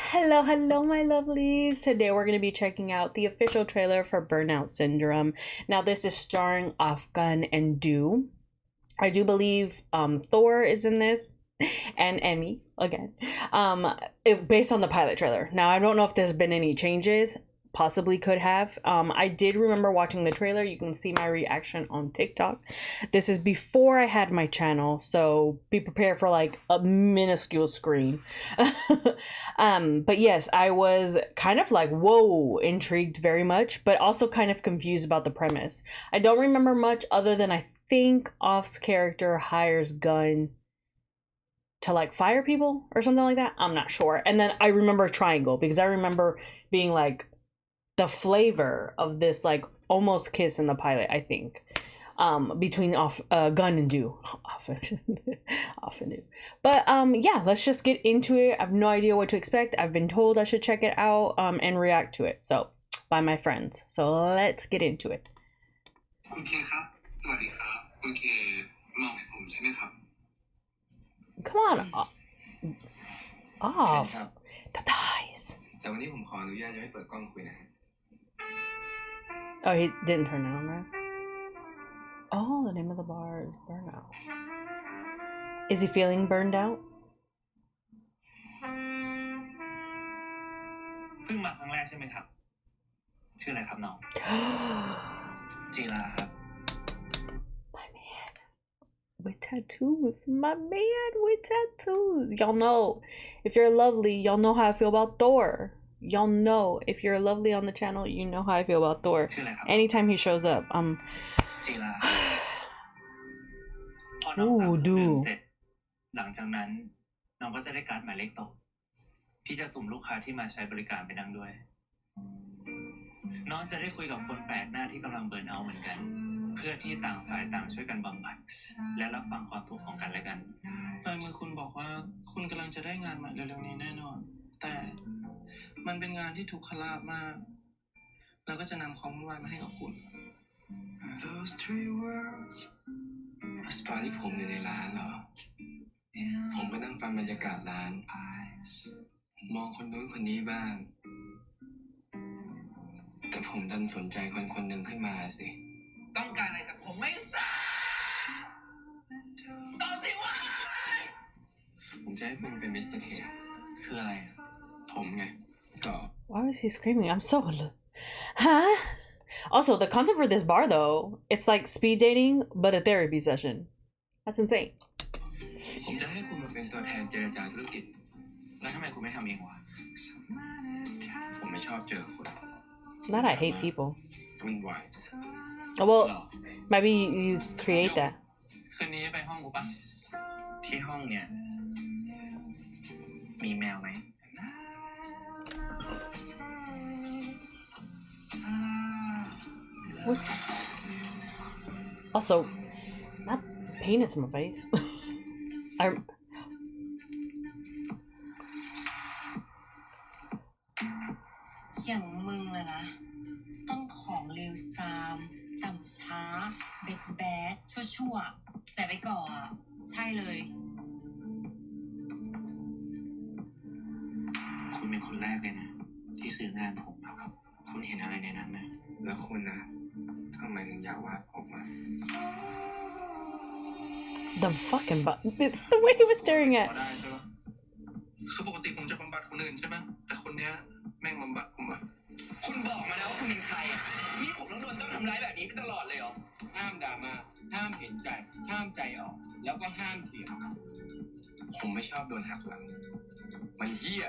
Hello, my lovelies. Today we're going to be checking out the official trailer for Burnout Syndrome. Now, this is starring Afghan and Do. I do believe Thor is in this, and Emmy again. If based on the pilot trailer. Now, I don't know if there's been any changes. Possibly could have. I did remember watching the trailer. You can see my reaction on TikTok. This is before I had my channel, so be prepared for like a minuscule screen. But yes, I was kind of like, whoa, intrigued very much, but also kind of confused about the premise. I don't remember much other than I think Off's character hires Gunn to like fire people or something like that. I'm not sure. And then I remember Triangle because I remember being like, the flavor of this like almost kiss in the pilot, I think, between Gunn and Do. Often do. But yeah, let's just get into it. I have no idea what to expect. I've been told I should check it out and react to it. So by my friends. So let's get into it. คุณเคครับสวัสดีครับคุณเคมองเห็นผมใช่ไหมครับ Come on. Off. The thighs. แต่วันนี้ผมขออนุญาตยังไม่เปิดกล้องคุยนะ Oh, he didn't turn it on, right? Oh, the name of the bar is Burnout. Is he feeling burned out? เพิ่งมาครั้งแรกใช่ไหมครับชื่ออะไรครับน้องจีราครับ My man with tattoos. My man with tattoos. Y'all know, if you're lovely, y'all know how I feel about Thor. Y'all know, if you're lovely on the channel, you know how I feel about Thor. Anytime he shows up, จีราพอน้องสาวดื่มเสร็จหลังจากนั้นน้องก็จะได้การ์ดหมายเลขตกพี่จะสุ่มลูกค้าที่มาใช้บริการไปนั่งด้วยน้องจะได้คุยกับคนแปลกหน้าที่กำลังเบิร์นเอาท์เหมือนกันเพื่อที่ต่างฝ่ายต่างช่วยกันบำบัดและรับฟังความทุกข์ของกันและกันลายมือคุณบอกว่าคุณกำลังจะได้งานใหม่เร็วๆนี้แน่นอนแต่มันเป็นงานที่ทุกขลาภมากแล้วก็จะนำความวุ่นวายมาให้กับคุณ ตอนที่ผมอยู่ในร้านเหรอผมก็นั่งฟังบรรยากาศร้านมองคนนู้นคนนี้บ้างแต่ผมดันสนใจคนคนหนึ่งขึ้นมาสิต้องการอะไรจากผมไม่ทราบตอบสิว่าผมจะให้คุณเป็นมิสเตอร์เคคืออะไรผมไงก็ why was he screaming? I'm so huh? Also, the concept for this bar though, it's like speed dating but a therapy session. That's insane. ผมจะให้คุณมาเป็นตัวแทนเจรจาธุรกิจแล้วทำไมคุณไม่ทำเองวะผมไม่ชอบเจอคน Not I hate people. วุ่นวาย Oh, well, maybe you create that. คืนนี้ไปห้องกูปะที่ห้องเนี่ยมีแมวไหม What's also not penis in my face. I อย่างมึงอะนะต้องของเลวซามต่ำช้าเบ็ดแบดชั่วๆแต่ไปก่ออะใช่เลยคุณเป็นคนแรกเลยนะที่ซื้องานผมครับคุณเห็นอะไรในนั้นนะแล้วคุณนะทำไมถึงอยากวาดผมอ่ะ the fucking butt. It's the way he was staring at. ได้ใช่ปะคือปกติผมจะบำบัดคนอื่นใช่ไหมแต่คนเนี้ยแม่งบำบัดผมอ่ะคุณบอกมาแล้วว่าคุณเป็นใครอ่ะนี่ผมต้องโดนเจ้าทำร้ายแบบนี้ไปตลอดเลยเหรอห้ามด่ามาห้ามเห็นใจห้ามใจออกแล้วก็ห้ามเถียงผมไม่ชอบโดนหักหลังมันเหี้ย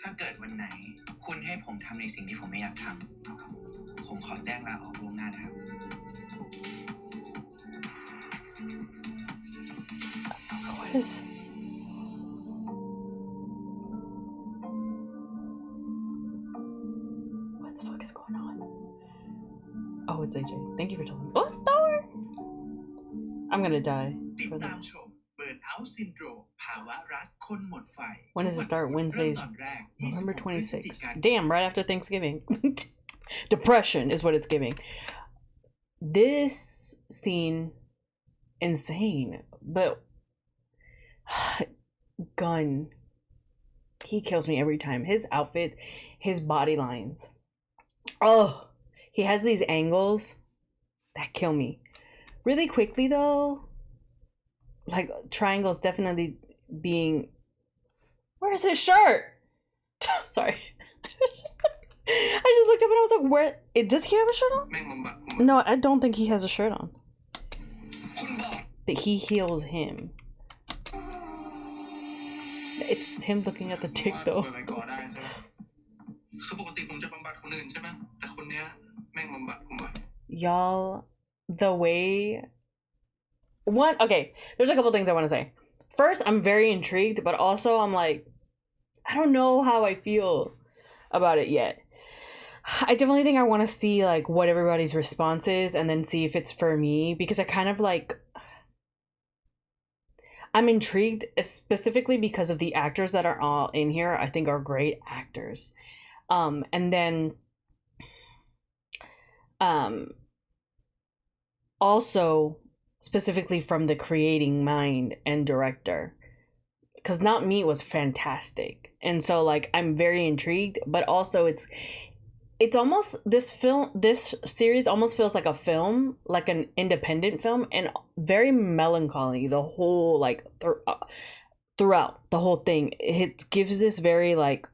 ถ้าเกิดวันไหนคุณให้ผมทำในสิ่งที่ผมไม่อยากทำผมขอแจ้งลาออกล่วงหน้านะครับ What is what the fuck is going on? Oh, it's AJ. Thank you for telling me. Oh, Thor! I'm gonna die. ติดตามชม Burnout Syndrome ภาวะรักคนหมดไฟ When does it start? Wednesdays, November 26th. Damn, right after Thanksgiving. Depression is what it's giving. This scene, insane, but Gunn He kills me every time. His outfits, his body lines. Oh, he has these angles that kill me. Really quickly though, like triangles definitely being. Where's his shirt? Sorry. I just looked up and I was like, where? Does he have a shirt on? No, I don't think he has a shirt on. But he heals him. It's him looking at the tick though. Y'all, the way... Okay, there's a couple things I want to say. First, I'm very intrigued, but also I'm like, I don't know how I feel about it yet. I definitely think I want to see like what everybody's response is and then see if it's for me, because I kind of like... I'm intrigued specifically because of the actors that are all in here. I think are great actors. And then also specifically from the creating mind and director, because Not Me was fantastic. And so like I'm very intrigued, but also it's almost, this series almost feels like a film, like an independent film, and very melancholy the whole like throughout the whole thing. It gives this very like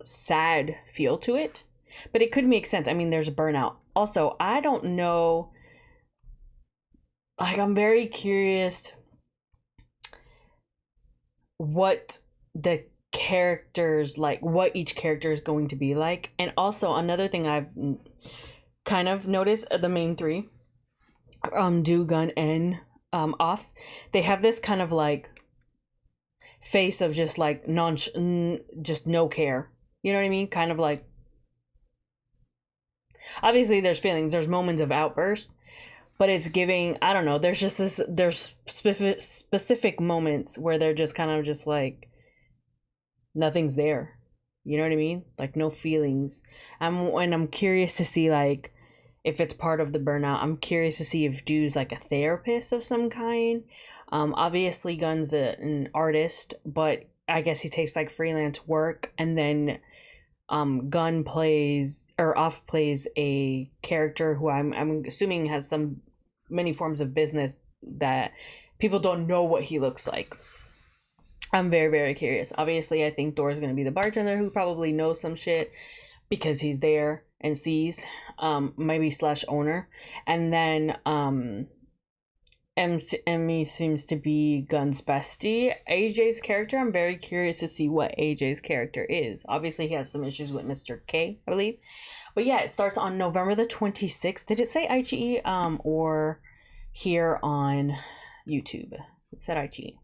sad feel to it, but it could make sense. I mean, there's burnout. Also, I don't know, like I'm very curious what the characters, like what each character is going to be like. And also another thing I've kind of noticed, the main three, Do, Gun, and Off, they have this kind of like face of just like just no care, you know what I mean? Kind of like, obviously there's feelings, there's moments of outburst, but it's giving, I don't know, there's just this, there's specific moments where they're just kind of just like nothing's there, you know what I mean? Like no feelings. I'm curious to see like if it's part of the burnout. I'm curious to see if Dude's like a therapist of some kind. Obviously Gun's an artist, but I guess he takes like freelance work. And then Gun plays, or Off plays, a character who I'm assuming has many forms of business that people don't know what he looks like. I'm very, very curious. Obviously, I think Thor's going to be the bartender who probably knows some shit because he's there and sees, maybe / owner. And then Emmy seems to be Gun's bestie. AJ's character, I'm very curious to see what AJ's character is. Obviously, he has some issues with Mr. K, I believe. But yeah, it starts on November the 26th. Did it say iQIYI or here on YouTube? It said iQIYI.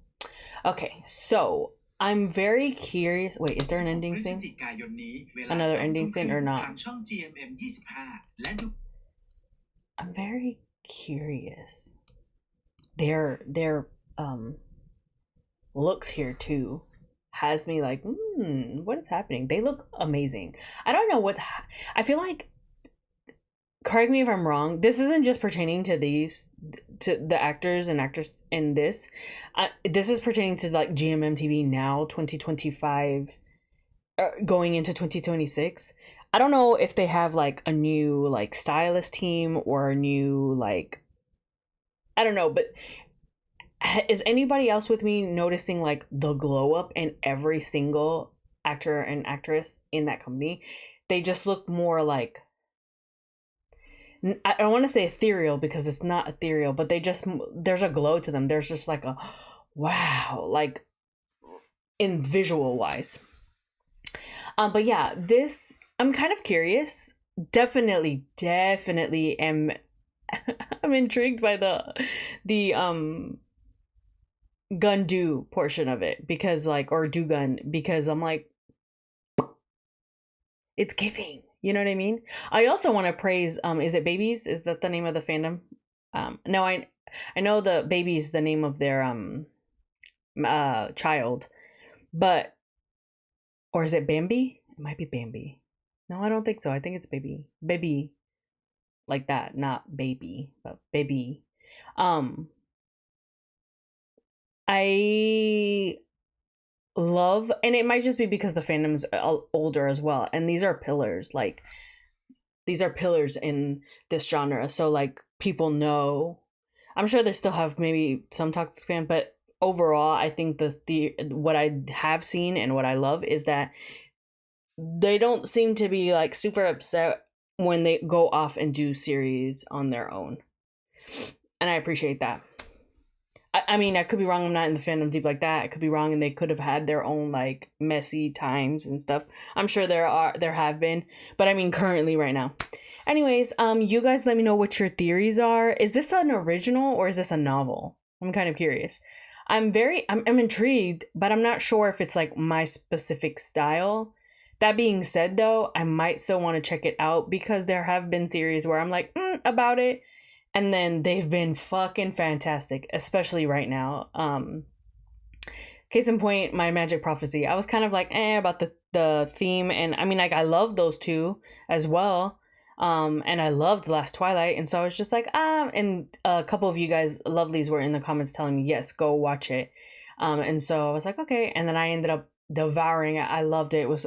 Okay, so I'm very curious. Wait, is there an ending scene? Another ending scene or not? I'm very curious. Their looks here too has me like, what is happening? They look amazing. I don't know what I feel like. Correct me if I'm wrong. This isn't just pertaining to the actors and actresses in this. This is pertaining to like GMMTV now, 2025, going into 2026. I don't know if they have like a new like stylist team or a new like, I don't know, but is anybody else with me noticing like the glow up in every single actor and actress in that company? They just look more like, I don't want to say ethereal because it's not ethereal, but there's a glow to them. There's just like a wow, like in visual wise. But yeah, this, I'm kind of curious. Definitely am I'm intrigued by the Gun Do portion of it, because like, or Do Gun, because I'm like, it's giving. You know what I mean? I also want to praise, is it Babies? Is that the name of the fandom? No, I know the Baby's the name of their child, but, or is it Bambi? It might be Bambi. No, I don't think so. I think it's Baby. Baby, like that, not baby, but baby. I love, and it might just be because the fandom's older as well, and these are pillars, like these are pillars in this genre, so like people know. I'm sure they still have maybe some toxic fan, but overall I think the what I have seen and what I love is that they don't seem to be like super upset when they go off and do series on their own, and I appreciate that. I mean, I could be wrong. I'm not in the fandom deep like that. I could be wrong, and they could have had their own like messy times and stuff. I'm sure there have been, but I mean currently right now. Anyways, you guys let me know what your theories are. Is this an original or is this a novel? I'm kind of curious. I'm intrigued, but I'm not sure if it's like my specific style. That being said, though, I might still want to check it out because there have been series where I'm like about it. And then they've been fucking fantastic, especially right now. Case in point, My Magic Prophecy. I was kind of like about the theme, and I mean, like, I love those two as well. And I loved Last Twilight, and so I was just like, and a couple of you guys, lovelies, were in the comments telling me, yes, go watch it. And so I was like, okay, and then I ended up devouring it. I loved it. It was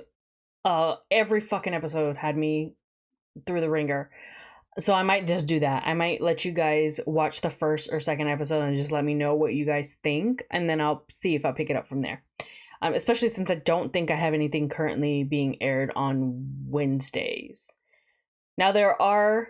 every fucking episode had me through the ringer. So I might just do that. I might let you guys watch the first or second episode and just let me know what you guys think, and then I'll see if I'll pick it up from there. Especially since I don't think I have anything currently being aired on Wednesdays. Now there are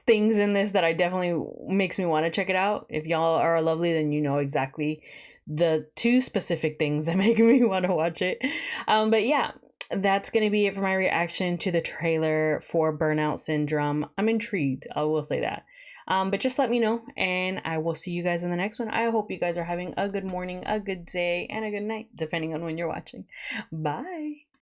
things in this that I definitely makes me want to check it out. If y'all are lovely, then you know exactly the two specific things that make me want to watch it. But yeah, that's going to be it for my reaction to the trailer for Burnout Syndrome. I'm intrigued. I will say that. But just let me know, and I will see you guys in the next one. I hope you guys are having a good morning, a good day, and a good night, depending on when you're watching. Bye.